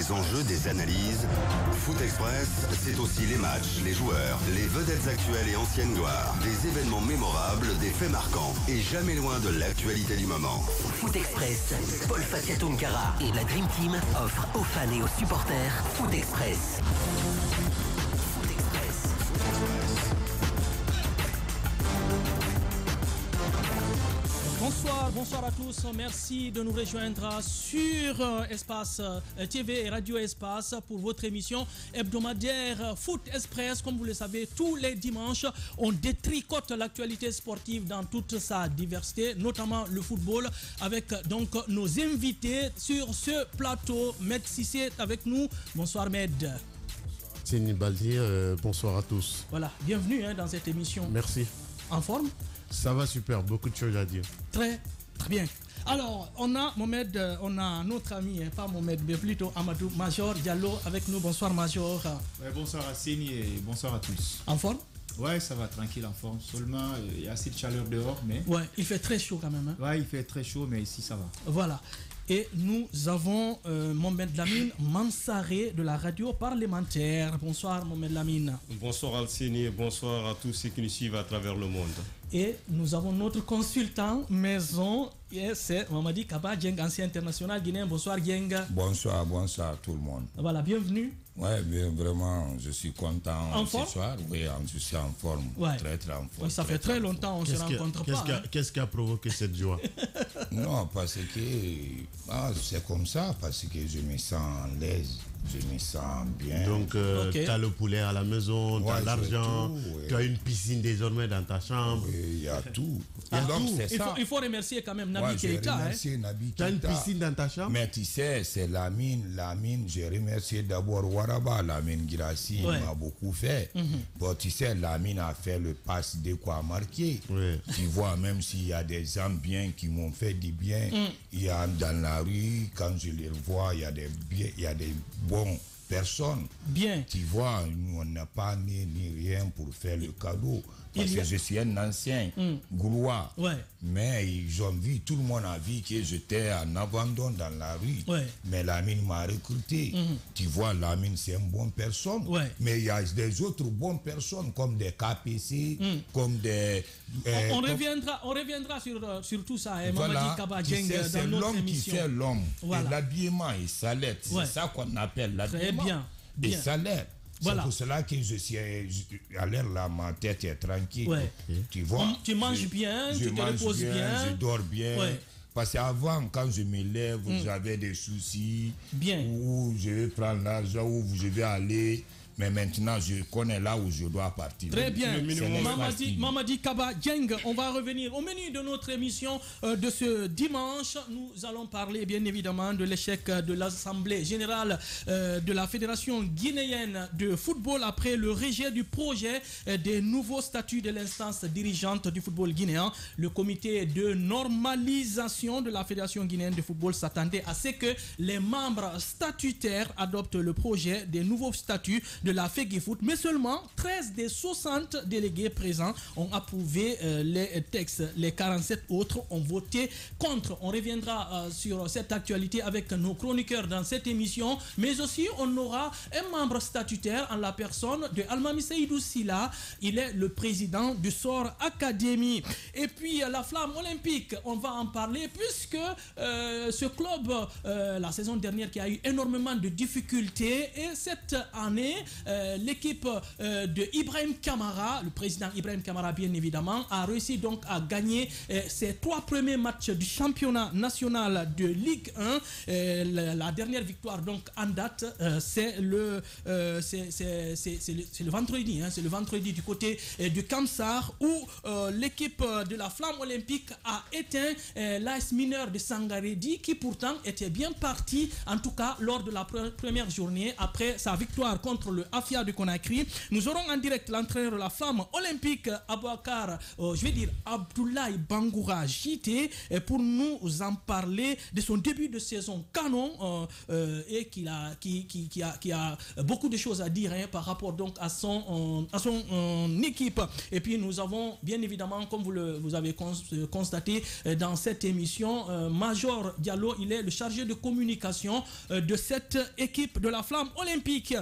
des enjeux, des analyses. Foot Express, c'est aussi les matchs, les joueurs, les vedettes actuelles et anciennes gloires, des événements mémorables, des faits marquants et jamais loin de l'actualité du moment. Foot Express, Paul Fatia Tunkara et la Dream Team offrent aux fans et aux supporters Foot Express. Foot Express. Bonsoir à tous. Merci de nous rejoindre sur Espace TV et Radio Espace pour votre émission hebdomadaire Foot Express. Comme vous le savez, tous les dimanches, on détricote l'actualité sportive dans toute sa diversité, notamment le football, avec donc nos invités sur ce plateau. Med Sissé est avec nous. Bonsoir Med. Sini Baldi, bonsoir à tous. Voilà, bienvenue dans cette émission. Merci. En forme? Ça va super, beaucoup de choses à dire. Très bien. Alors, on a Mohamed, on a notre ami, pas Mohamed, mais plutôt Amadou Major Diallo avec nous. Bonsoir Major. Ouais, bonsoir à Sini et bonsoir à tous. En forme? Ouais, ça va tranquille en forme. Seulement, il y a assez de chaleur dehors, mais... Ouais, il fait très chaud quand même. Hein? Ouais, il fait très chaud, mais ici ça va. Voilà. Et nous avons Mohamed Lamine Mansaré de la radio parlementaire. Bonsoir Mohamed Lamine. Bonsoir Alcini et bonsoir à tous ceux qui nous suivent à travers le monde. Et nous avons notre consultant maison, c'est Mamadi Kaba Dieng, ancien international guinéen. Bonsoir Dieng. Bonsoir tout le monde. Voilà, bienvenue. Ouais, bien, vraiment, je suis content ce soir. Oui, je suis en forme. Ouais. Très en forme. Oui, ça fait très longtemps qu'on ne se rencontre pas. Qu'est-ce qui a provoqué cette joie? Non, parce que c'est comme ça, parce que je me sens à l'aise. Je me sens bien. Donc, tu as le poulet à la maison, tu as l'argent, ouais. Tu as une piscine désormais dans ta chambre. Oui, il y a tout. Donc, il faut remercier quand même Nabi Keïta. Tu as une piscine dans ta chambre? Mais tu sais, c'est Lamine, j'ai remercié d'abord Waraba, Lamine Girassi, il m'a beaucoup fait. Bon, tu sais, Lamine a fait le passe de quoi marquer. Oui. Tu vois, même s'il y a des gens bien qui m'ont fait du bien, il y a dans la rue, quand je les revois, il y a des bonnes personnes. Bien. Tu vois, nous, on n'a pas ni rien pour faire le cadeau. Parce que je suis un ancien Goulois. Ouais. Mais ils ont vu, tout le monde a vu que j'étais en abandon dans la rue. Ouais. Mais Lamine m'a recruté. Tu vois, Lamine, c'est une bonne personne. Ouais. Mais il y a des autres bonnes personnes comme des KPC, comme des... on reviendra sur tout ça. Voilà, c'est l'homme qui fait l'homme. Voilà. Et l'habillement et salaire, c'est ça qu'on appelle l'habillement. Très bien. Et salaire. Voilà. C'est pour cela que je suis à l'air là, ma tête est tranquille. Ouais. Tu vois, tu manges bien, tu te reposes bien. Je dors bien. Ouais. Parce qu'avant, quand je me lève, j'avais des soucis. Bien. Où je vais prendre l'argent, où je vais aller. Mais maintenant, je connais là où je dois partir. Très bien. Mamadi Kaba Dieng, on va revenir au menu de notre émission de ce dimanche. Nous allons parler bien évidemment de l'échec de l'Assemblée générale de la Fédération guinéenne de football après le rejet du projet des nouveaux statuts de l'instance dirigeante du football guinéen. Le comité de normalisation de la Fédération guinéenne de football s'attendait à ce que les membres statutaires adoptent le projet des nouveaux statuts de la FEGIFOOT, mais seulement 13 des 60 délégués présents ont approuvé les textes. Les 47 autres ont voté contre. On reviendra sur cette actualité avec nos chroniqueurs dans cette émission, mais aussi on aura un membre statutaire en la personne de Almami Seydou Silla. Il est le président du SOR Academy. Et puis la flamme olympique, on va en parler puisque ce club, la saison dernière, qui a eu énormément de difficultés, et cette année, l'équipe de Ibrahim Kamara, le président Ibrahim Kamara bien évidemment, a réussi donc à gagner ses 3 premiers matchs du championnat national de Ligue 1. La dernière victoire donc en date, c'est le vendredi, c'est le vendredi du côté du Kamsar, où l'équipe de la flamme olympique a éteint l'AS Mineur de Sangaredi, qui pourtant était bien parti, en tout cas lors de la première journée après sa victoire contre le le Afia de Conakry. Nous aurons en direct l'entraîneur de la flamme olympique, Abouakar, Abdoulaye Bangoura JT, pour nous en parler de son début de saison canon et qui a beaucoup de choses à dire par rapport donc à son équipe. Et puis nous avons bien évidemment, comme vous avez constaté dans cette émission, Major Diallo, il est le chargé de communication de cette équipe de la flamme olympique.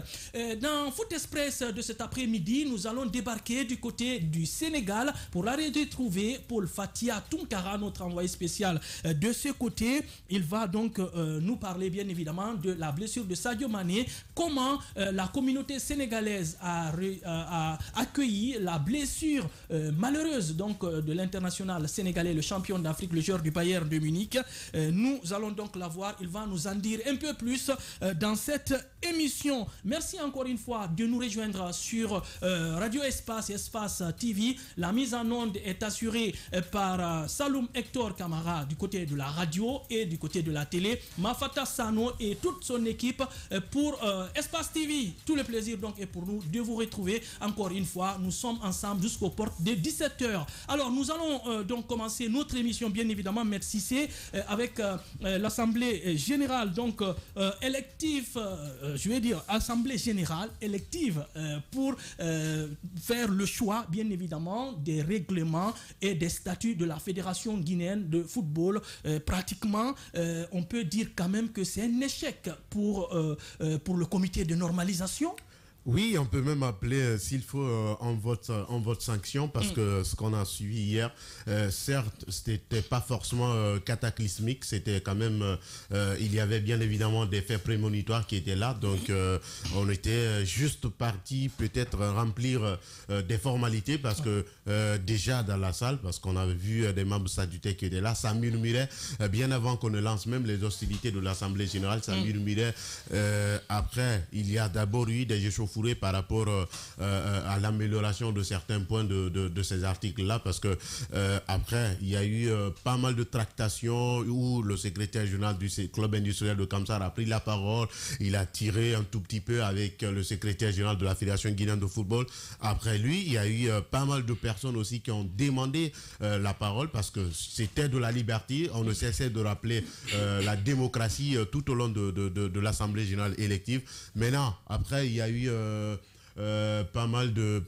Dans Foot Express de cet après-midi, nous allons débarquer du côté du Sénégal pour aller retrouver Paul Fatia Tunkara, notre envoyé spécial de ce côté. Il va donc nous parler bien évidemment de la blessure de Sadio Mané, comment la communauté sénégalaise a accueilli la blessure malheureuse donc de l'international sénégalais, le champion d'Afrique, le joueur du Bayern de Munich. Nous allons donc la voir, il va nous en dire un peu plus dans cette émission. Merci encore une fois de nous rejoindre sur Radio Espace et Espace TV. La mise en onde est assurée par Saloum Hector Camara du côté de la radio et du côté de la télé, Mafata Sano et toute son équipe pour Espace TV. Tout le plaisir donc est pour nous de vous retrouver encore une fois. Nous sommes ensemble jusqu'aux portes de 17h. Alors nous allons donc commencer notre émission bien évidemment, merci C, avec l'Assemblée Générale donc élective, je vais dire Assemblée Générale élective pour faire le choix bien évidemment des règlements et des statuts de la Fédération guinéenne de football. Pratiquement on peut dire quand même que c'est un échec pour le comité de normalisation. Oui, on peut même appeler, s'il faut, en vote sanction, parce que ce qu'on a suivi hier, certes, c'était pas forcément cataclysmique, c'était quand même, il y avait bien évidemment des faits prémonitoires qui étaient là, donc on était juste parti peut-être remplir des formalités, parce que déjà dans la salle, parce qu'on avait vu des membres statutaires qui étaient là, ça murmurait, bien avant qu'on ne lance même les hostilités de l'Assemblée Générale, ça murmurait. Après, il y a d'abord eu des échauffourées par rapport à l'amélioration de certains points de ces articles-là, parce que après, il y a eu pas mal de tractations où le secrétaire général du club industriel de Kamsar a pris la parole, il a tiré un tout petit peu avec le secrétaire général de la Fédération guinéenne de football. Après lui, il y a eu pas mal de personnes aussi qui ont demandé la parole, parce que c'était de la liberté. On ne cessait de rappeler la démocratie tout au long de l'Assemblée générale élective. Maintenant, après, il y a eu pas mal de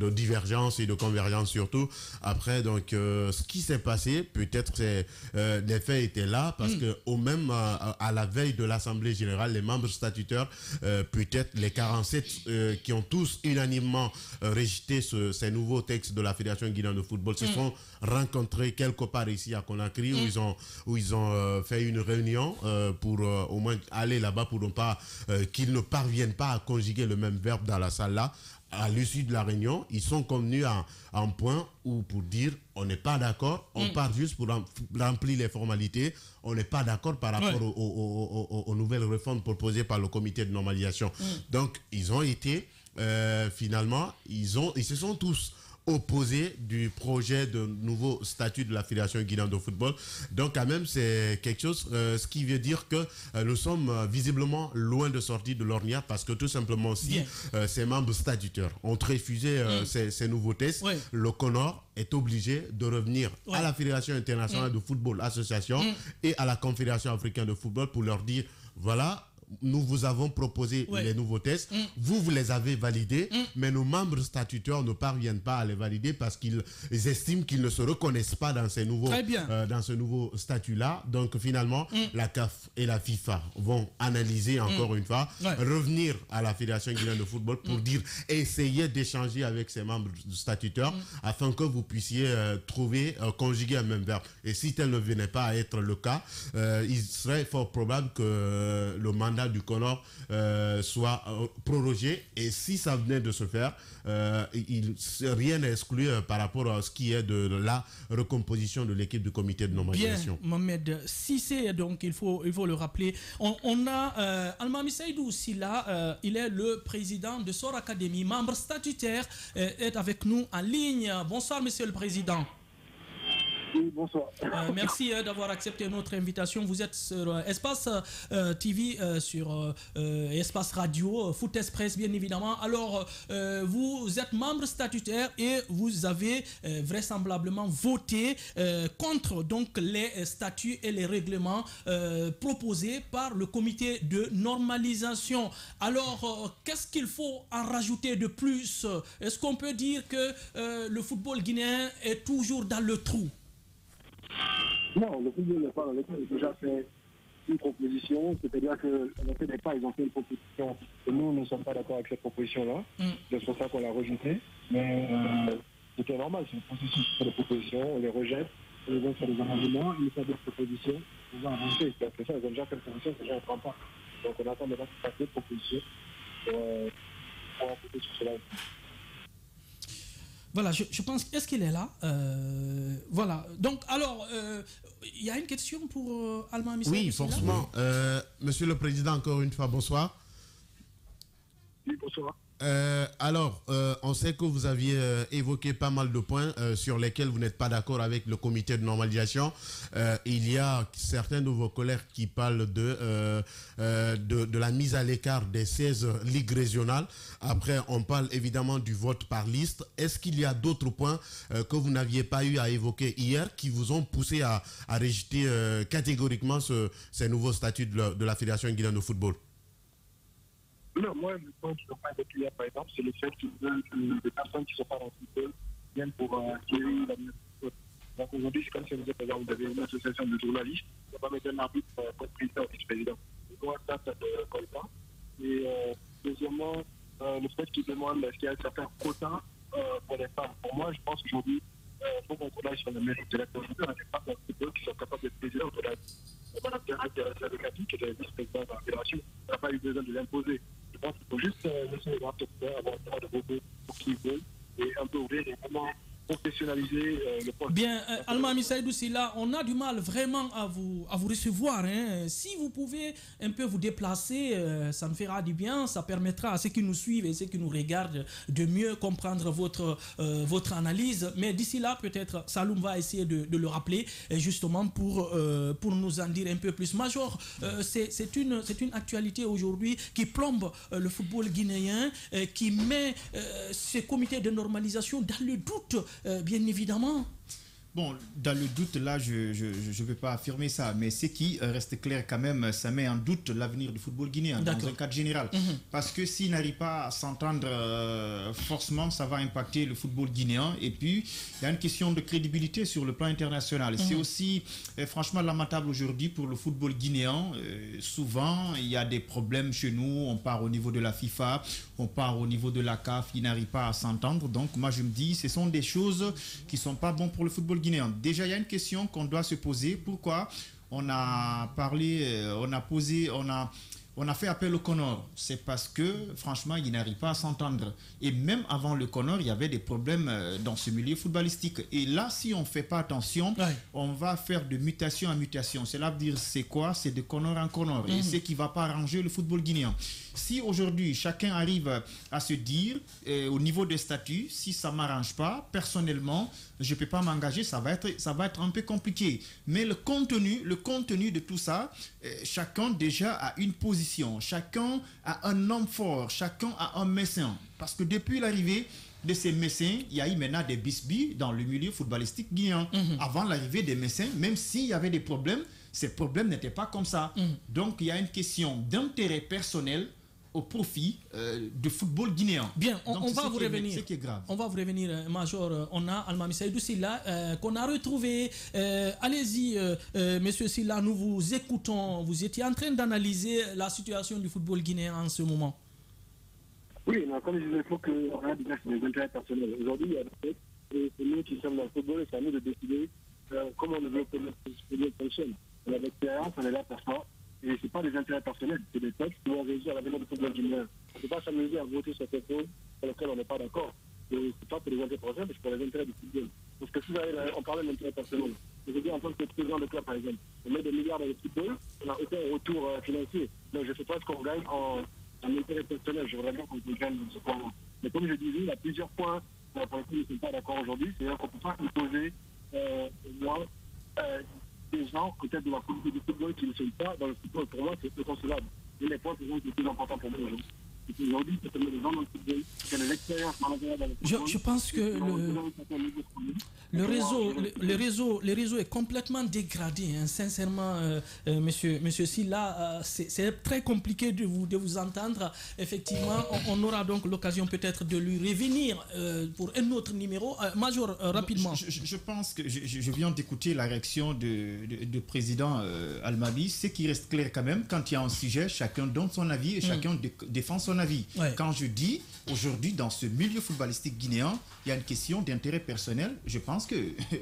divergences et de convergences surtout. Après, donc, ce qui s'est passé, peut-être c'est les faits étaient là, parce que au même à la veille de l'Assemblée générale, les membres statutaires, peut-être les 47 qui ont tous unanimement rejeté ces nouveaux textes de la Fédération guinéenne de football, se sont rencontrés quelque part ici à Conakry, où ils ont fait une réunion pour au moins aller là-bas, pour ne pas qu'ils ne parviennent pas à conjuguer le même verbe dans la salle là. À l'issue de la réunion, ils sont convenus à un point où, pour dire on n'est pas d'accord, on part juste pour remplir les formalités, on n'est pas d'accord par rapport aux nouvelles réformes proposées par le comité de normalisation. Donc ils ont été finalement, ils se sont tous opposés du projet de nouveau statut de la Fédération guinéenne de football. Donc quand même c'est quelque chose, ce qui veut dire que nous sommes visiblement loin de sortir de l'ornière, parce que tout simplement si ces membres statutaires ont refusé ces nouveaux tests, le CONOR est obligé de revenir à la Fédération internationale de football association et à la Confédération africaine de football pour leur dire voilà, nous vous avons proposé les nouveaux tests, vous les avez validés, mais nos membres statutaires ne parviennent pas à les valider parce qu'ils estiment qu'ils ne se reconnaissent pas dans ces nouveaux dans ce nouveau statut-là. Donc finalement, la CAF et la FIFA vont analyser encore une fois, revenir à la Fédération guinéenne de football pour dire, essayer d'échanger avec ces membres statutaires afin que vous puissiez trouver, conjuguer un même verbe. Et si tel ne venait pas à être le cas, il serait fort probable que le mandat du CONOR soit prorogé, et si ça venait de se faire, rien n'est exclu par rapport à ce qui est de la recomposition de l'équipe du comité de normalisation. Bien, Mohamed Cissé, donc il faut le rappeler. On a Almami Saïdou Silla, il est le président de SOR Academy, membre statutaire, est avec nous en ligne. Bonsoir, monsieur le président. Oui, bonsoir. Merci d'avoir accepté notre invitation. Vous êtes sur Espace TV, sur Espace Radio, Foot Express, bien évidemment. Alors, vous êtes membre statutaire et vous avez vraisemblablement voté contre donc les statuts et les règlements proposés par le comité de normalisation. Alors, qu'est-ce qu'il faut en rajouter de plus? Est-ce qu'on peut dire que le football guinéen est toujours dans le trou? Non, le football n'est pas dans le trou. Ils ont déjà fait une proposition, c'est-à-dire que on fait des pas, ils ont fait une proposition. Et nous ne sommes pas d'accord avec cette proposition-là. C'est pour ça qu'on l'a rejetée. Mais c'était normal, c'est une processus de propositions, on les rejette, on les va faire des amendements, ils font des propositions, on va avancer. C'est ça, ils ont déjà fait une proposition, c'est déjà un grand pas. Donc on attend maintenant qu'ils fassent des propositions pour apporter sur cela. Voilà, je pense, est-ce qu'il est là? Voilà, donc alors, il y a une question pour Alma Missa. Oui, forcément. Monsieur le Président, encore une fois, bonsoir. Oui, bonsoir. Alors, on sait que vous aviez évoqué pas mal de points sur lesquels vous n'êtes pas d'accord avec le comité de normalisation. Il y a certains de vos collègues qui parlent de la mise à l'écart des 16 ligues régionales. Après, on parle évidemment du vote par liste. Est-ce qu'il y a d'autres points que vous n'aviez pas eu à évoquer hier qui vous ont poussé à rejeter catégoriquement ces nouveaux statuts de la Fédération guinéenne de football? Non, moi, le point qui ne sont pas avec hier, par exemple, c'est le fait que les personnes qui ne sont pas dans le football viennent pour acquérir la mise. Donc aujourd'hui, c'est comme si vous avez une association de journalistes, on va mettre un arbitre comme président ou vice-président. Donc ça comme ça. Et deuxièmement, le fait qu'ils demandent est-ce qu'il y a certains quotas pour les femmes. Pour moi, je pense qu'aujourd'hui, il faut qu'on travaille sur le mérite de la présidente. Il n'y a pas de football qui sont capables d'être présidents. On va l'intérêt de la Cathy, qui est le vice-président de la fédération. On n'a pas eu besoin de l'imposer. Je pense qu'il faut juste laisser les grands secteurs avoir le droit de voter pour qui ils veulent et un peu ouvrir et vraiment professionnaliser le poste. Bien, Alma Missaïdou Silla, on a du mal vraiment à vous recevoir. Hein. Si vous pouvez un peu vous déplacer, ça me fera du bien, ça permettra à ceux qui nous suivent et ceux qui nous regardent de mieux comprendre votre analyse. Mais d'ici là, peut-être Saloum va essayer de le rappeler justement pour nous en dire un peu plus. Major, c'est une actualité aujourd'hui qui plombe le football guinéen, qui met ce comité de normalisation dans le doute. Bien évidemment. Bon, dans le doute, là, je ne peux pas affirmer ça, mais ce qui reste clair quand même, ça met en doute l'avenir du football guinéen dans un cadre général. Parce que s'il n'arrive pas à s'entendre, forcément, ça va impacter le football guinéen. Et puis, il y a une question de crédibilité sur le plan international. C'est aussi, franchement, lamentable aujourd'hui pour le football guinéen. Souvent, il y a des problèmes chez nous. On part au niveau de la FIFA, on part au niveau de la CAF, ils n'arrivent pas à s'entendre. Donc, moi, je me dis, ce sont des choses qui ne sont pas bonnes pour le football guinéen. Déjà, il y a une question qu'on doit se poser. Pourquoi on a parlé, on a fait appel au Conor? C'est parce que, franchement, ils n'arrivent pas à s'entendre. Et même avant le Conor, il y avait des problèmes dans ce milieu footballistique. Et là, si on ne fait pas attention, on va faire de mutation en mutation. Cela veut dire, c'est quoi? C'est de Conor en Conor. Et c'est qui ne va pas arranger le football guinéen. Si aujourd'hui, chacun arrive à se dire, au niveau des statuts, si ça ne m'arrange pas, personnellement, je ne peux pas m'engager, ça va être un peu compliqué. Mais le contenu de tout ça, chacun déjà a une position, chacun a un homme fort, chacun a un mécène. Parce que depuis l'arrivée de ces mécènes, il y a eu maintenant des bisbis dans le milieu footballistique guinéen. Avant l'arrivée des mécènes, même s'il y avait des problèmes, ces problèmes n'étaient pas comme ça. Donc il y a une question d'intérêt personnel au profit du football guinéen. Bien, on va vous revenir. C'est qui est grave. On va vous revenir, Major. On a Alma Missaïdou Silla qu'on a retrouvé. Allez-y, Monsieur Silla, nous vous écoutons. Vous étiez en train d'analyser la situation du football guinéen en ce moment. Oui, mais comme je disais, il faut qu'on regarde déjà sur les intérêts personnels. Aujourd'hui, il y a c'est nous qui sommes dans le football et c'est à nous de décider comment on veut que notre football fonctionne. On a l'expérience, on est là pour ça. Et ce n'est pas des intérêts personnels, c'est des textes qui vont réagir à l'avenir du football guinéen. On ne peut pas s'amuser à voter sur quelque chose sur lequel on n'est pas d'accord. Ce n'est pas pour les intérêts personnels, mais c'est pour les intérêts du football. Parce que si on parlait d'intérêts personnels, je veux dire en tant que président de club, par exemple, on met des milliards dans le football, on n'a aucun retour financier. Donc je ne sais pas ce qu'on gagne en intérêt personnel. Je voudrais bien qu'on gagne ce point-là. Mais comme je disais, il y a plusieurs points pour lesquels ils ne sont pas d'accord aujourd'hui. C'est-à-dire qu'on ne peut pas imposer au moins des gens, peut-être de la politique du football, qui ne sont pas dans le football. Pour moi, c'est inconcevable. Et les points, c'est le plus important pour moi aujourd'hui. Aujourd'hui, c'est les gens dans le football, c'est l'expérience managériale dans le football. Je pense que le réseau est complètement dégradé, hein. Sincèrement, monsieur Silla, c'est très compliqué de vous entendre. Effectivement, on aura donc l'occasion peut-être de lui revenir pour un autre numéro. Major, rapidement. Je pense que je viens d'écouter la réaction du président Almadi. Ce qui reste clair quand même, quand il y a un sujet, chacun donne son avis et chacun défend son avis. Ouais. Quand je dis aujourd'hui dans ce milieu footballistique guinéen, il y a une question d'intérêt personnel, je pense que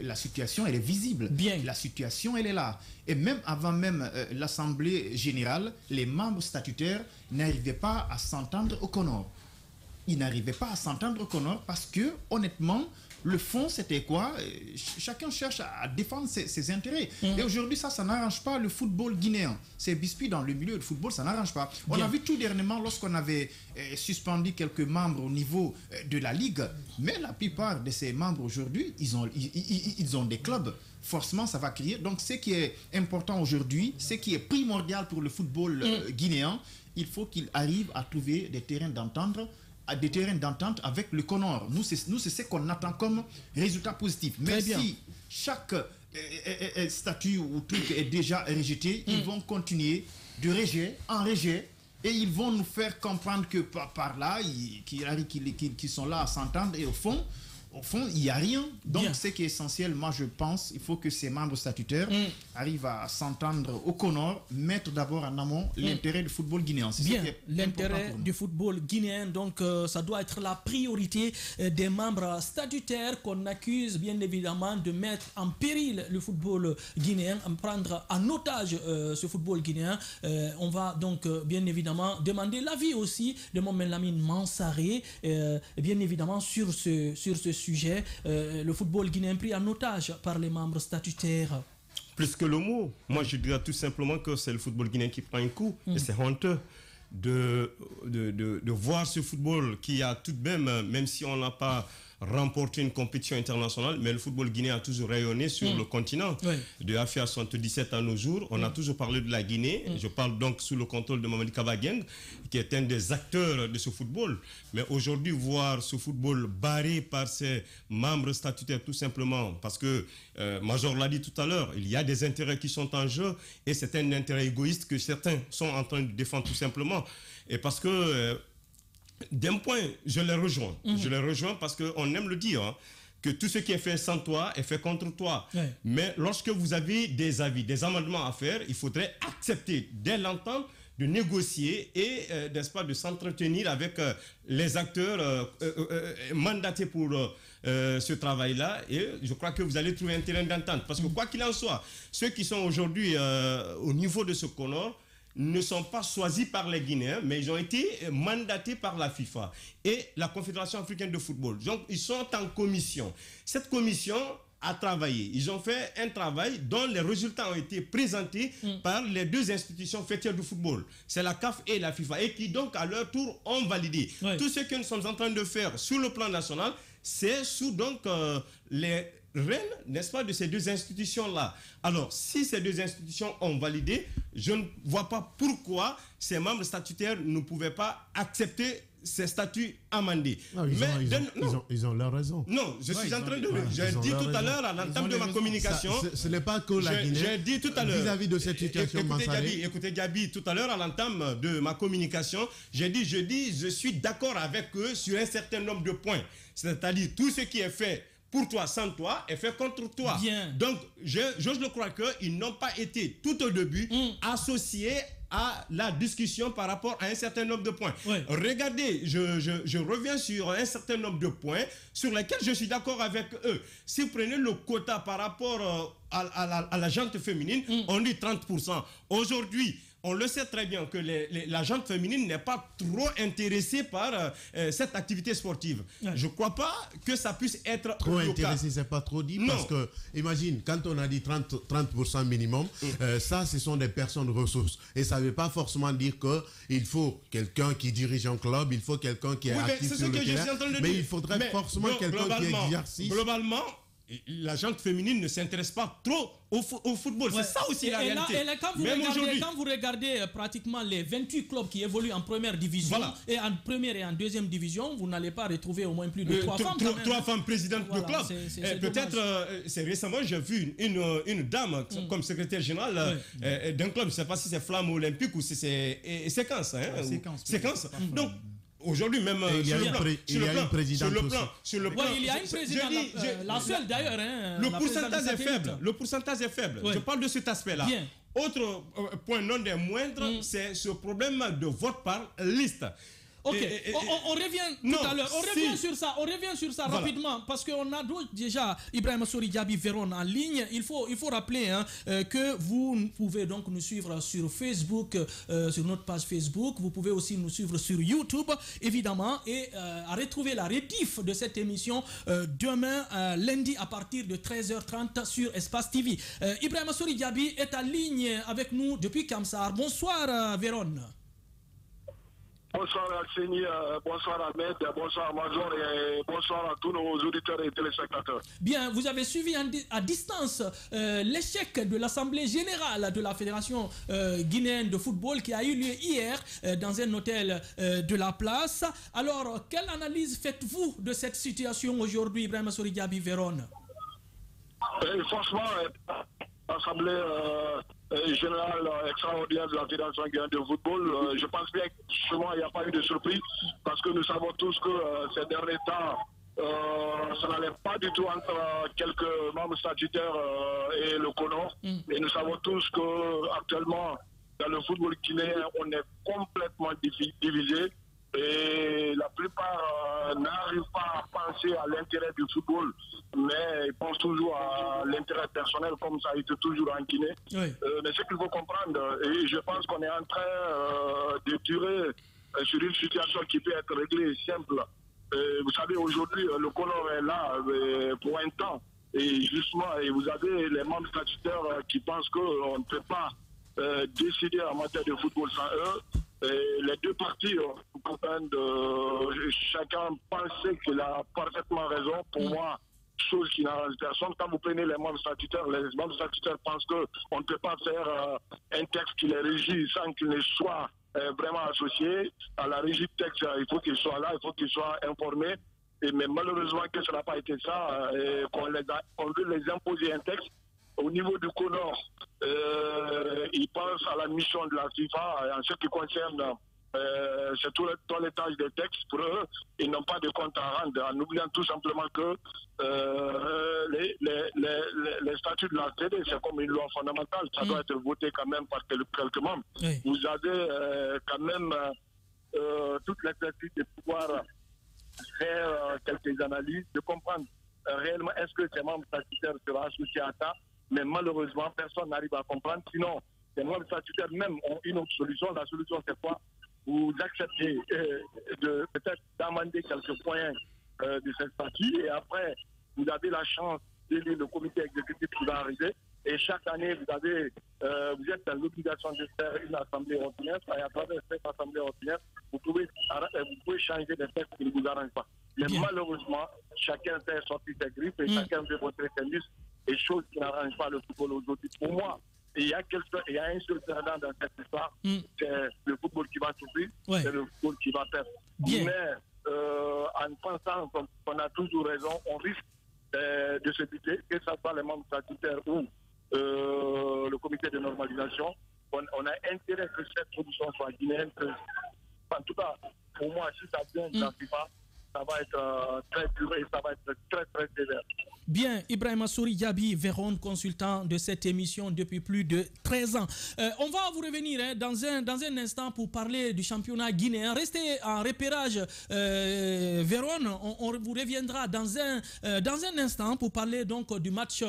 la situation elle est visible. Bien. La situation elle est là. Et même avant l'Assemblée générale, les membres statutaires n'arrivaient pas à s'entendre au Conor. Ils n'arrivaient pas à s'entendre au Conor parce que honnêtement, le fond, c'était quoi? Chacun cherche à défendre ses intérêts. Et aujourd'hui, ça n'arrange pas le football guinéen. C'est biscuit dans le milieu du football, ça n'arrange pas. On a vu tout dernièrement lorsqu'on avait suspendu quelques membres au niveau de la Ligue. Mais la plupart de ces membres aujourd'hui, ils ont des clubs. Forcément, ça va créer. Donc, ce qui est important aujourd'hui, ce qui est primordial pour le football guinéen, il faut qu'il arrive à trouver des terrains d'entente avec le Conor. Nous, c'est ce qu'on attend comme résultat positif. Mais si chaque statut ou truc est déjà rejeté, ils vont continuer de rejet en rejet et ils vont nous faire comprendre que par là, qu'ils sont là à s'entendre et au fond, il n'y a rien. Donc, ce qui est essentiel, moi, je pense, il faut que ces membres statutaires arrivent à s'entendre au Conor, mettre d'abord en amont l'intérêt du football guinéen. Bien, l'intérêt du football guinéen, donc ça doit être la priorité des membres statutaires qu'on accuse, bien évidemment, de mettre en péril le football guinéen, en prendre en otage ce football guinéen. On va donc, bien évidemment, demander l'avis aussi de Mohamed Lamine Mansaré, bien évidemment, sur ce sujet, le football guinéen pris en otage par les membres statutaires. Plus que le mot, moi je dirais tout simplement que c'est le football guinéen qui prend un coup. Et c'est honteux de voir ce football qui a tout de même si on n'a pas remporté une compétition internationale, mais le football guinéen a toujours rayonné sur le continent. De AFIA 77 à nos jours, on a toujours parlé de la Guinée. Je parle donc sous le contrôle de Mamadi Kaba Dieng, qui est un des acteurs de ce football. Mais aujourd'hui, voir ce football barré par ses membres statutaires, tout simplement, parce que Major l'a dit tout à l'heure, il y a des intérêts qui sont en jeu, et c'est un intérêt égoïste que certains sont en train de défendre tout simplement. Et parce que d'un point, je les rejoins. Je les rejoins parce qu'on aime le dire, hein, que tout ce qui est fait sans toi est fait contre toi. Mais lorsque vous avez des avis, des amendements à faire, il faudrait accepter dès l'entente de négocier et, n'est-ce pas, de s'entretenir avec les acteurs mandatés pour ce travail-là. Et je crois que vous allez trouver un terrain d'entente. Parce que quoi qu'il en soit, ceux qui sont aujourd'hui au niveau de ce Conor ne sont pas choisis par les Guinéens, mais ils ont été mandatés par la FIFA et la Confédération africaine de football. Donc, ils sont en commission. Cette commission a travaillé. Ils ont fait un travail dont les résultats ont été présentés par les deux institutions fêtières du football. C'est la CAF et la FIFA, et qui donc, à leur tour, ont validé. Tout ce que nous sommes en train de faire sur le plan national, c'est sous donc les reine, n'est-ce pas, de ces deux institutions-là. Alors, si ces deux institutions ont validé, je ne vois pas pourquoi ces membres statutaires ne pouvaient pas accepter ces statuts amendés. Non, ils ont leur raison. Non, je suis en train de... J'ai dit tout à l'heure à l'entame de ma communication... Ce n'est pas que la Guinée... J'ai dit tout à l'heure... Vis-à-vis de cette situation, écoutez Gabi, tout à l'heure à l'entame de ma communication, j'ai dit, je suis d'accord avec eux sur un certain nombre de points. C'est-à-dire, tout ce qui est fait pour toi, sans toi, est fait contre toi. Bien. Donc, j'ose le croire qu'ils n'ont pas été tout au début associés à la discussion par rapport à un certain nombre de points. Regardez, je reviens sur un certain nombre de points sur lesquels je suis d'accord avec eux. Si vous prenez le quota par rapport à la jante féminine, on dit 30%. Aujourd'hui, on le sait très bien que la jante féminine n'est pas trop intéressée par cette activité sportive. Je ne crois pas que ça puisse être trop intéressé, c'est pas trop dit. Non. Parce que, imagine, quand on a dit 30% minimum, ça, ce sont des personnes ressources. Et ça ne veut pas forcément dire qu'il faut quelqu'un qui dirige un club, il faut quelqu'un qui est actif sur le terrain. Mais il faudrait forcément quelqu'un qui exerce. Globalement, la gente féminine ne s'intéresse pas trop au football. C'est ça aussi la réalité. Quand vous regardez pratiquement les 28 clubs qui évoluent en première division, et en première et en deuxième division, vous n'allez pas retrouver au moins plus de 3 femmes. 3 femmes présidentes de club. Peut-être, c'est récemment, j'ai vu une dame comme secrétaire générale d'un club. Je ne sais pas si c'est Flamme Olympique ou si c'est Séquence. Séquence. Donc, aujourd'hui, même il y a une présidente. Il y a une présidente, la seule d'ailleurs. Le pourcentage est faible. Je parle de cet aspect-là. Autre point non des moindres, c'est ce problème de vote par liste. Ok, on revient tout à l'heure. On revient sur ça rapidement parce qu'on a déjà Ibrahima Sori Diaby Véron en ligne. Il faut rappeler que vous pouvez donc nous suivre sur Facebook, sur notre page Facebook. Vous pouvez aussi nous suivre sur YouTube, évidemment, et à retrouver la rediff de cette émission demain, lundi, à partir de 13h30 sur Espace TV. Ibrahima Sori Diaby est en ligne avec nous depuis Kamsar. Bonsoir, Véron. Bonsoir Alceni, bonsoir Ahmed, bonsoir Mazor et bonsoir à tous nos auditeurs et téléspectateurs. Bien, vous avez suivi à distance l'échec de l'Assemblée générale de la Fédération guinéenne de football qui a eu lieu hier dans un hôtel de la place. Alors, quelle analyse faites-vous de cette situation aujourd'hui, Ibrahima Sori Diaby Véron? Franchement, l'Assemblée générale extraordinaire de la Fédération guinéenne de football, je pense bien que justement il n'y a pas eu de surprise parce que nous savons tous que ces derniers temps ça n'allait pas du tout entre quelques membres statutaires et le CONOR. Et nous savons tous qu'actuellement dans le football guinéen on est complètement divisé. Et la plupart n'arrivent pas à penser à l'intérêt du football, mais ils pensent toujours à l'intérêt personnel, comme ça a été toujours en Guinée. Oui. Mais ce qu'il faut comprendre, et je pense qu'on est en train de durer sur une situation qui peut être réglée simple. Vous savez, aujourd'hui, le CONOR est là pour un temps. Et justement, et vous avez les membres statutaires qui pensent qu'on ne peut pas décider en matière de football sans eux. Et les deux parties chacun pensait qu'il a parfaitement raison. Pour moi, chose qui n'arrange personne. Quand vous prenez les membres statutaires pensent qu'on ne peut pas faire un texte qui les régit sans qu'il ne soit vraiment associé. À la régie de texte, il faut qu'il soit là, il faut qu'il soit informé. Mais malheureusement que ce n'a pas été ça, qu'on veut les imposer un texte. Au niveau du CONOR, ils pensent à la mission de la FIFA en ce qui concerne c'est tout le toilettage des textes pour eux. Ils n'ont pas de compte à rendre, en oubliant tout simplement que les statuts de la CD, c'est comme une loi fondamentale, ça doit être voté quand même par quelques membres. Oui. Vous avez quand même toute l'exercice de pouvoir faire quelques analyses, de comprendre réellement est-ce que ces membres statutaires seront associés à ça. Mais malheureusement, personne n'arrive à comprendre. Sinon, les membres statutaires même ont une autre solution. La solution, c'est quoi? Vous acceptez peut-être d'amender quelques points de cette statut et après, vous avez la chance d'élire le comité exécutif qui va arriver. Et chaque année, vous êtes dans l'obligation de faire une assemblée ordinaire. Et à travers cette assemblée ordinaire, vous pouvez changer des textes qui ne vous arrangent pas. Mais malheureusement, chacun fait sortir ses griffes et chacun veut voter ses listes. Et choses qui n'arrangent pas le football aujourd'hui. Pour moi, il y a un seul perdant dans cette histoire, c'est le football qui va souffrir, c'est le football qui va perdre. Mais en pensant qu'on a toujours raison, on risque de se buter, que ce soit les membres statutaires ou le comité de normalisation. On a intérêt que cette solution soit guinéenne. En tout cas, pour moi, si ça vient de la FIFA, ça va être très dur et ça va être très très sévère. Bien, Ibrahima Sori Diaby Véron, consultant de cette émission depuis plus de 13 ans. On va vous revenir dans un instant pour parler du championnat guinéen. Restez en repérage, Véron. On vous reviendra dans un instant pour parler donc du match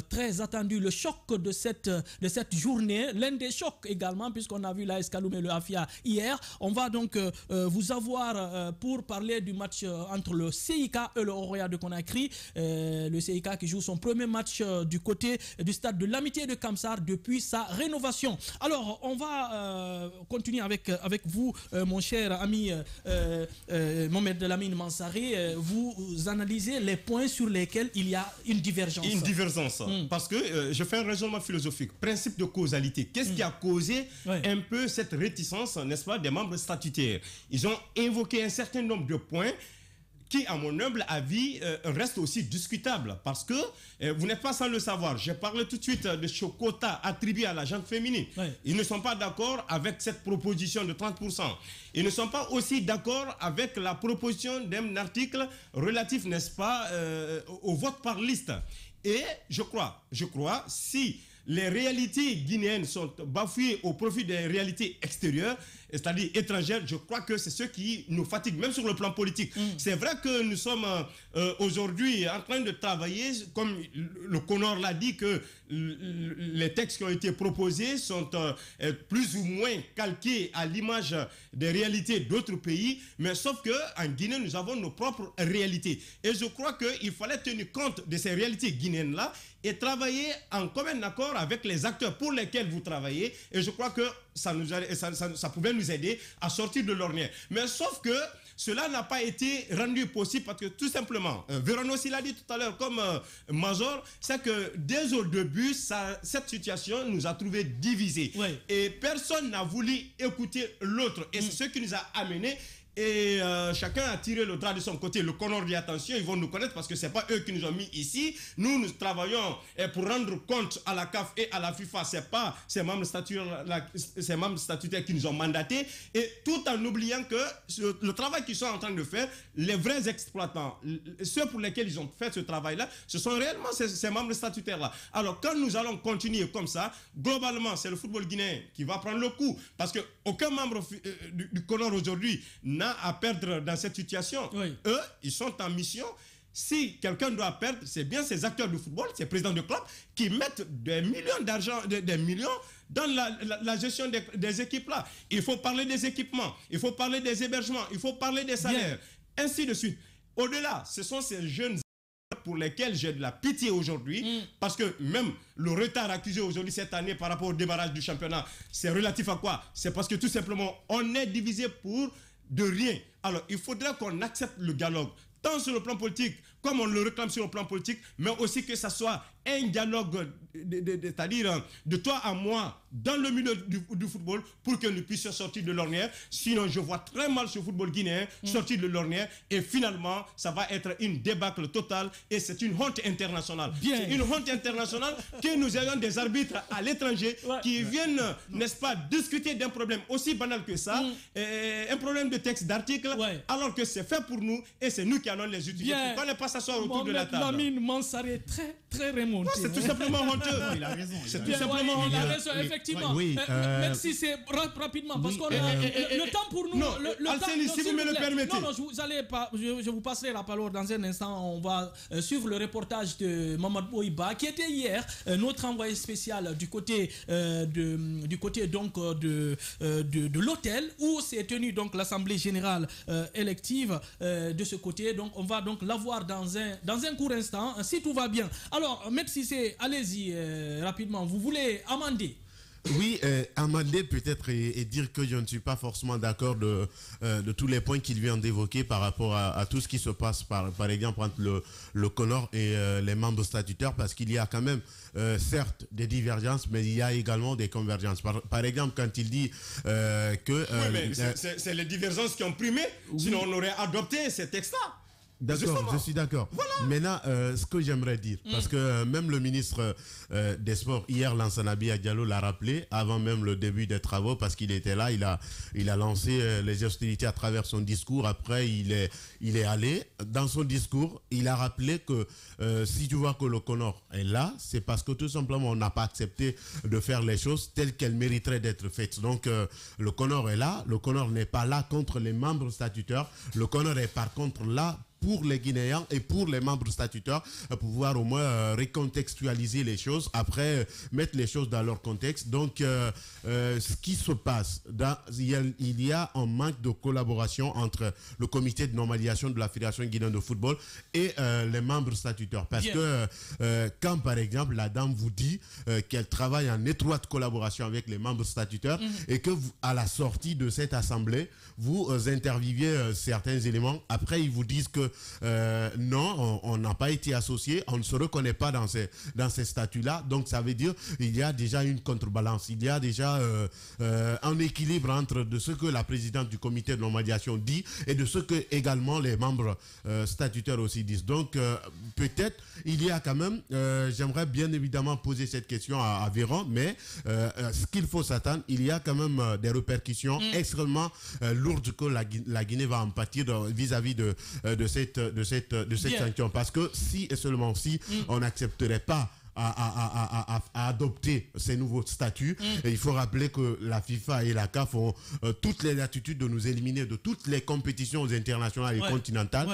très attendu, le choc de cette journée, l'un des chocs également, puisqu'on a vu l'AS Kaloum et le Afia hier. On va donc vous avoir pour parler du match entre le CIK et le Oroya de Conakry. Le CIK CIK qui joue son premier match du côté du stade de l'Amitié de Kamsar depuis sa rénovation. Alors, on va continuer avec vous, mon cher ami Mohamed Lamine Mansaré. Vous analysez les points sur lesquels il y a une divergence. Une divergence, parce que je fais un raisonnement philosophique. Principe de causalité. Qu'est-ce qui a causé un peu cette réticence, n'est-ce pas, des membres statutaires? Ils ont évoqué un certain nombre de points qui, à mon humble avis, reste aussi discutable. Parce que vous n'êtes pas sans le savoir. J'ai parlé tout de suite de ce quota attribué à la gente féminine. Ils ne sont pas d'accord avec cette proposition de 30%. Ils ne sont pas aussi d'accord avec la proposition d'un article relatif, n'est-ce pas, au vote par liste. Et je crois, si les réalités guinéennes sont bafouées au profit des réalités extérieures, c'est-à-dire étrangères, je crois que c'est ce qui nous fatigue, même sur le plan politique. C'est vrai que nous sommes aujourd'hui en train de travailler, comme le CONOR l'a dit, que les textes qui ont été proposés sont plus ou moins calqués à l'image des réalités d'autres pays, mais sauf qu'en Guinée, nous avons nos propres réalités. Et je crois qu'il fallait tenir compte de ces réalités guinéennes-là et travailler en commun accord avec les acteurs pour lesquels vous travaillez. Et je crois que ça pouvait nous aider à sortir de l'ornière. Mais sauf que cela n'a pas été rendu possible parce que tout simplement, Véron aussi l'a dit tout à l'heure comme Major, c'est que dès au début, cette situation nous a trouvés divisés. Et personne n'a voulu écouter l'autre. Et c'est ce qui nous a amenés. Et chacun a tiré le drap de son côté. Le CONOR dit attention, ils vont nous connaître parce que ce n'est pas eux qui nous ont mis ici. Nous travaillons pour rendre compte à la CAF et à la FIFA. Ce n'est pas ces membres statutaires qui nous ont mandatés. Et tout en oubliant que le travail qu'ils sont en train de faire, les vrais exploitants, ceux pour lesquels ils ont fait ce travail-là, ce sont réellement ces membres statutaires-là. Alors quand nous allons continuer comme ça, globalement, c'est le football guinéen qui va prendre le coup. Parce qu'aucun membre du CONOR aujourd'hui n'a à perdre dans cette situation. Eux, ils sont en mission. Si quelqu'un doit perdre, c'est bien ces acteurs du football, ces présidents de club qui mettent des millions d'argent, des millions dans la gestion des équipes-là. Il faut parler des équipements, il faut parler des hébergements, il faut parler des salaires, ainsi de suite. Au-delà, ce sont ces jeunes pour lesquels j'ai de la pitié aujourd'hui, parce que même le retard accusé aujourd'hui cette année par rapport au démarrage du championnat, c'est relatif à quoi? C'est parce que tout simplement, on est divisé pour de rien. Alors, il faudrait qu'on accepte le dialogue, tant sur le plan politique, comme on le réclame sur le plan politique, mais aussi que ça soit un dialogue, c'est-à-dire de toi à moi, dans le milieu du football, pour que nous puissions sortir de l'ornière. Sinon, je vois très mal ce football guinéen sortir de l'ornière, et finalement, ça va être une débâcle totale, et c'est une honte internationale. C'est une honte internationale que nous ayons des arbitres à l'étranger qui viennent, n'est-ce pas, discuter d'un problème aussi banal que ça, un problème de texte, d'article, alors que c'est fait pour nous, et c'est nous qui allons les utiliser. Pourquoi ne pas s'asseoir autour de la table? Lamine Mansaré, très, très remonté. C'est tout simplement honteux. Il a raison. C'est tout simplement honteux. Il a raison, effectivement. Merci, c'est rapidement, parce qu'on a le temps pour nous. Non, Alcénie, si vous me le permettez. Non, je vous passerai la parole dans un instant. On va suivre le reportage de Mamadou Boiba, qui était hier notre envoyé spécial du côté donc de l'hôtel où s'est tenue donc l'Assemblée générale élective de ce côté. Donc on va donc l'avoir dans un court instant, si tout va bien. Alors, M. Cissé, allez-y rapidement. Vous voulez amender? Oui, amender peut-être et dire que je ne suis pas forcément d'accord de tous les points qu'il vient d'évoquer par rapport à tout ce qui se passe, par exemple, entre le CONOR et les membres statutaires, parce qu'il y a quand même, certes, des divergences, mais il y a également des convergences. Par exemple, quand il dit que... oui, mais c'est les divergences qui ont primé, sinon on aurait adopté ces textes-là. D'accord, je suis d'accord. Voilà. Maintenant, ce que j'aimerais dire, parce que même le ministre des Sports, hier, Lansana Diallo l'a rappelé, avant même le début des travaux, parce qu'il était là, il a lancé les hostilités à travers son discours. Après, il est allé. Dans son discours, il a rappelé que si tu vois que le CONOR est là, c'est parce que tout simplement, on n'a pas accepté de faire les choses telles qu'elles mériteraient d'être faites. Donc, le CONOR est là. Le CONOR n'est pas là contre les membres statutaires. Le CONOR est par contre là pour les Guinéens et pour les membres statutaires pour pouvoir au moins recontextualiser les choses, après mettre les choses dans leur contexte. Donc, ce qui se passe, il y a un manque de collaboration entre le comité de normalisation de la Fédération guinéenne de football et les membres statutaires. Parce que quand, par exemple, la dame vous dit qu'elle travaille en étroite collaboration avec les membres statutaires et que à la sortie de cette assemblée, vous interviewez certains éléments. Après, ils vous disent que non, on n'a pas été associé, on ne se reconnaît pas dans ces statuts-là. Donc, ça veut dire qu'il y a déjà une contrebalance. Il y a déjà un équilibre entre de ce que la présidente du comité de normalisation dit et de ce que également les membres statutaires aussi disent. Donc, peut-être, il y a quand même, j'aimerais bien évidemment poser cette question à Véran, mais ce qu'il faut s'attendre, il y a quand même des répercussions extrêmement lourdes que la Guinée va en pâtir vis-à-vis de cette sanction. Parce que si et seulement si on n'accepterait pas à adopter ces nouveaux statuts. Et il faut rappeler que la FIFA et la CAF ont toutes les latitudes de nous éliminer de toutes les compétitions internationales et continentales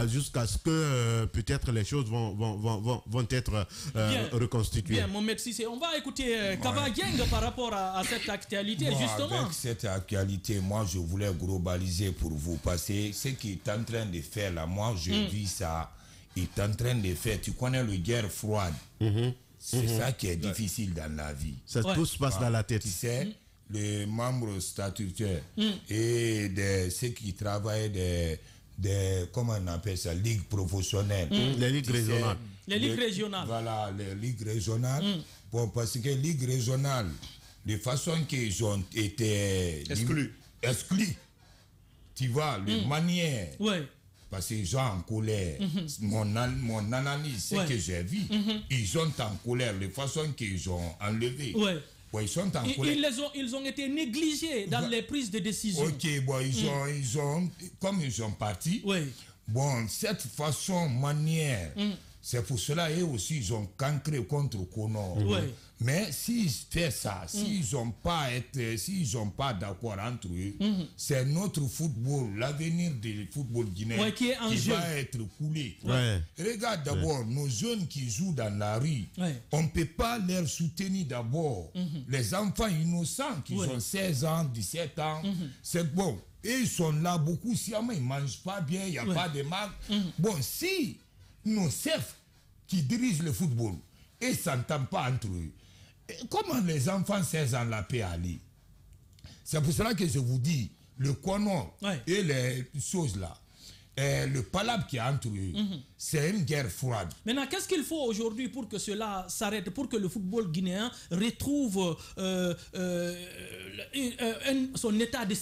jusqu'à ce que peut-être les choses vont être reconstituées. Bien, mon merci. On va écouter Kaba Dieng par rapport à cette actualité, justement. Avec cette actualité, moi, je voulais globaliser pour vous passer ce qui est en train de faire là. Moi, je dis ça. Il est en train de faire, tu connais le guerre froide. C'est ça qui est difficile dans la vie. Ça tout se passe dans la tête. Tu sais, les membres statutaires et ceux qui travaillent des comment on appelle ça, ligues professionnelles. Les ligues régionales. Les ligues régionales. Voilà, les ligues régionales. Bon, parce que les ligues régionales, de façon qu'ils ont été exclus, tu vois, les manières. Parce qu'ils sont en colère. Mon analyse, c'est que j'ai vu. Ils sont en colère, de façon qu'ils ont enlevé. Ils sont en colère. Ils ont été négligés dans les prises de décision. Ok, bon, ils ont, comme ils sont partis, bon, cette façon, manière, c'est pour cela eux aussi, ils ont cancré contre Conor. Mais s'ils font ça, s'ils n'ont pas d'accord entre eux, c'est notre football, l'avenir du football guinéen qui va être coulé. Regarde d'abord, nos jeunes qui jouent dans la rue, on ne peut pas les soutenir d'abord. Les enfants innocents qui ont 16 ans, 17 ans, c'est bon. Et ils sont là beaucoup, si ils ne mangent pas bien, il n'y a pas de mal. Bon, si nos chefs qui dirigent le football et ne s'entendent pas entre eux, comment les enfants 16 ans la paix aller? C'est pour cela que je vous dis, le Conor et les choses là, le palabre qui est entre eux, c'est une guerre froide. Maintenant, qu'est-ce qu'il faut aujourd'hui pour que cela s'arrête, pour que le football guinéen retrouve son état de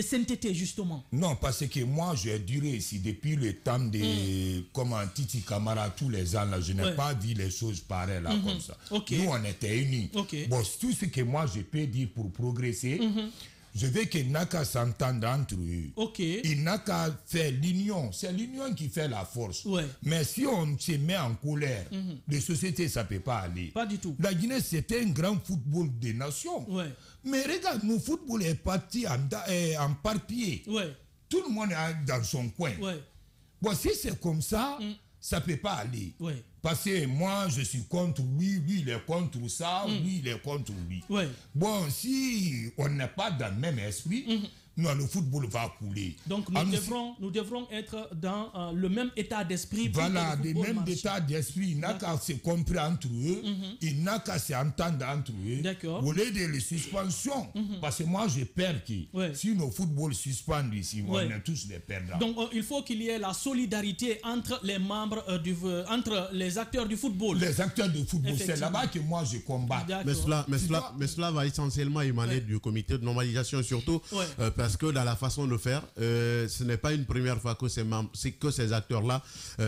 sainteté, justement? Non, parce que moi, j'ai duré ici depuis le temps de Titi Camara, tous les ans, là, je n'ai pas vu les choses pareilles là, comme ça. Nous, on était unis. Bon, tout ce que moi, je peux dire pour progresser, je veux qu'il n'a qu'à s'entendre entre eux. Il n'a qu'à faire l'union. C'est l'union qui fait la force. Mais si on se met en colère, les sociétés, ça ne peut pas aller. Pas du tout. La Guinée, c'était un grand football des nations. Mais regarde, nos football est parti en par-pied. Tout le monde est dans son coin. Bon, si c'est comme ça, ça ne peut pas aller. Parce que moi, je suis contre lui, lui, il est contre ça, lui, il est contre lui. Bon, si on n'est pas dans le même esprit, non, le football va couler. Donc, nous devrons être dans le même état d'esprit. Voilà, le même état d'esprit. Il n'a qu'à se comprendre entre eux, il n'a qu'à s'entendre entre eux. Au lieu de les suspensions, parce que moi, j'ai peur que si nos footballs suspendent ici, on est tous les perdants. Donc, il faut qu'il y ait la solidarité entre les membres, entre les acteurs du football. Les acteurs du football, c'est là-bas que moi, je combats. Mais cela va essentiellement émaner du comité de normalisation, surtout parce que dans la façon de faire, ce n'est pas une première fois que ces acteurs-là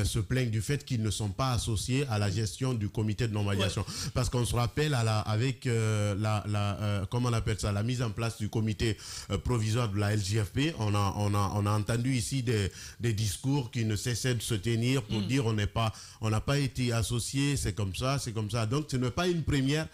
se plaignent du fait qu'ils ne sont pas associés à la gestion du comité de normalisation. Parce qu'on se rappelle avec comment on appelle ça, la mise en place du comité provisoire de la LGFP, on a entendu ici des discours qui ne cessaient de se tenir pour dire on n'a pas été associés, c'est comme ça. Donc ce n'est pas une première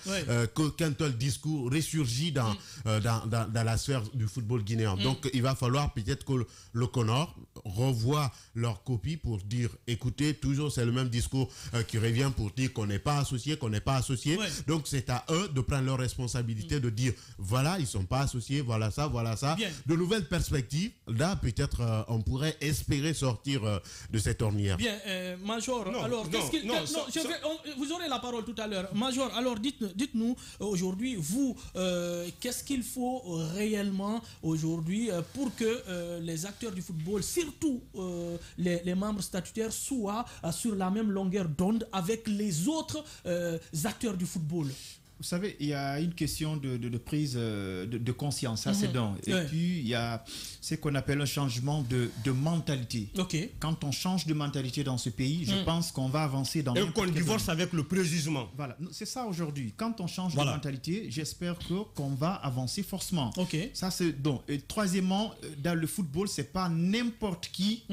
qu'un tel discours ressurgit dans la sphère du football guinéen. Donc il va falloir peut-être que le Conor, revoient leur copie pour dire, écoutez, toujours c'est le même discours qui revient pour dire qu'on n'est pas associé, qu'on n'est pas associé. Ouais. Donc c'est à eux de prendre leur responsabilité, de dire, voilà, ils ne sont pas associés, voilà ça, voilà ça. Bien. De nouvelles perspectives, là peut-être on pourrait espérer sortir de cette ornière. Bien, Major, alors, vous aurez la parole tout à l'heure. Major, alors dites-nous aujourd'hui, vous, qu'est-ce qu'il faut réellement aujourd'hui pour que les acteurs du football, surtout les membres statutaires, soient sur la même longueur d'onde avec les autres acteurs du football? Vous savez, il y a une question de prise de conscience, ça c'est donc. Et puis, il y a ce qu'on appelle un changement de mentalité. Okay. Quand on change de mentalité dans ce pays, je pense qu'on va avancer dans... Et qu'on divorce avec le préjugement. Voilà, c'est ça aujourd'hui. Quand on change de mentalité, j'espère qu'on va avancer forcément. Okay. Ça c'est donc. Et troisièmement, dans le football, c'est pas n'importe qui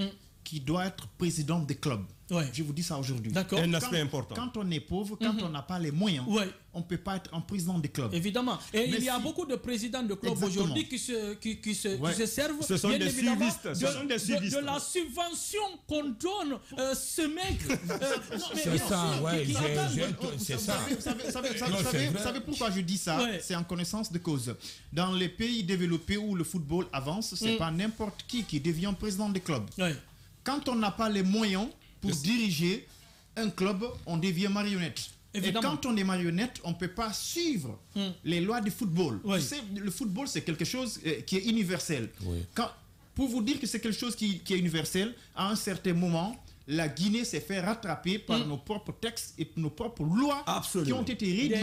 doit être président des clubs. Ouais. Je vous dis ça aujourd'hui. D'accord. Un aspect important. Quand on est pauvre, quand on n'a pas les moyens, on ne peut pas être un président des clubs. Évidemment. Et il y a beaucoup de présidents de clubs aujourd'hui qui se servent. Ce sont des suivistes. De la subvention qu'on donne ce mec. C'est ça, oui. C'est ça. Vous savez pourquoi je dis ça? C'est en connaissance de cause. Dans les pays développés où le football avance, ce n'est pas n'importe qui devient président des clubs. Quand on n'a pas les moyens pour diriger un club, on devient marionnette. Évidemment. Et quand on est marionnette, on ne peut pas suivre les lois du football. Tu sais, le football, c'est quelque chose qui est universel. Pour vous dire que c'est quelque chose qui est universel, à un certain moment, la Guinée s'est fait rattraper par nos propres textes et nos propres lois qui ont été rédigées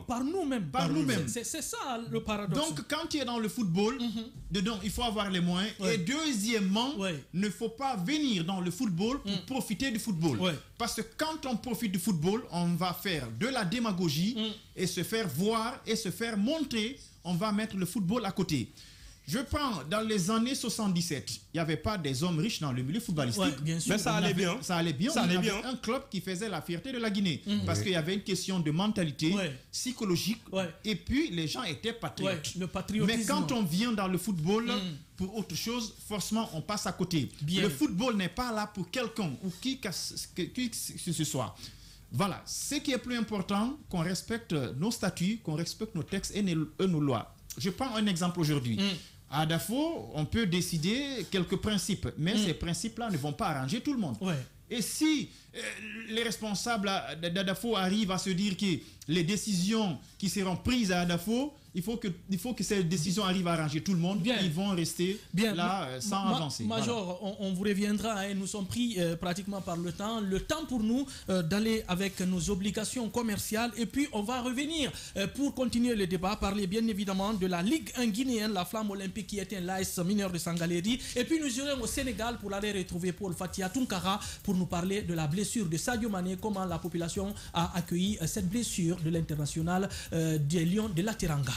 par nous-mêmes. C'est ça le paradoxe. Donc, quand tu es dans le football, dedans, il faut avoir les moyens. Et deuxièmement, il ne faut pas venir dans le football pour profiter du football. Parce que quand on profite du football, on va faire de la démagogie et se faire voir et se faire montrer. On va mettre le football à côté. Je prends, dans les années 77, il n'y avait pas des hommes riches dans le milieu footballistique. Bien sûr. Mais ça allait bien. Ça allait bien. On avait un club qui faisait la fierté de la Guinée. Parce qu'il y avait une question de mentalité psychologique. Et puis, les gens étaient patriotes. Le patriotisme. Mais quand on vient dans le football, pour autre chose, forcément, on passe à côté. Le football n'est pas là pour quelqu'un ou qui que ce soit. Voilà. Ce qui est plus important, qu'on respecte nos statuts, qu'on respecte nos textes et nos lois. Je prends un exemple aujourd'hui. À Dafo, on peut décider quelques principes, mais ces principes-là ne vont pas arranger tout le monde. Et si les responsables d'Adafo arrivent à se dire que les décisions qui seront prises à Adafo, il faut que ces décisions arrivent à arranger tout le monde. Ils vont rester là sans avancer. Major, on vous reviendra. Nous sommes pris pratiquement par le temps. Le temps pour nous d'aller avec nos obligations commerciales. Et puis, on va revenir pour continuer le débat, parler bien évidemment de la Ligue 1 guinéenne, la flamme olympique qui est un l'AS mineur de Sangaleri. Et puis, nous irons au Sénégal pour aller retrouver Paul Fatia Tunkara pour nous parler de la blessure de Sadio Mané, comment la population a accueilli cette blessure de l'international des Lions de la Teranga.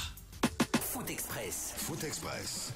Foot Express. Foot Express.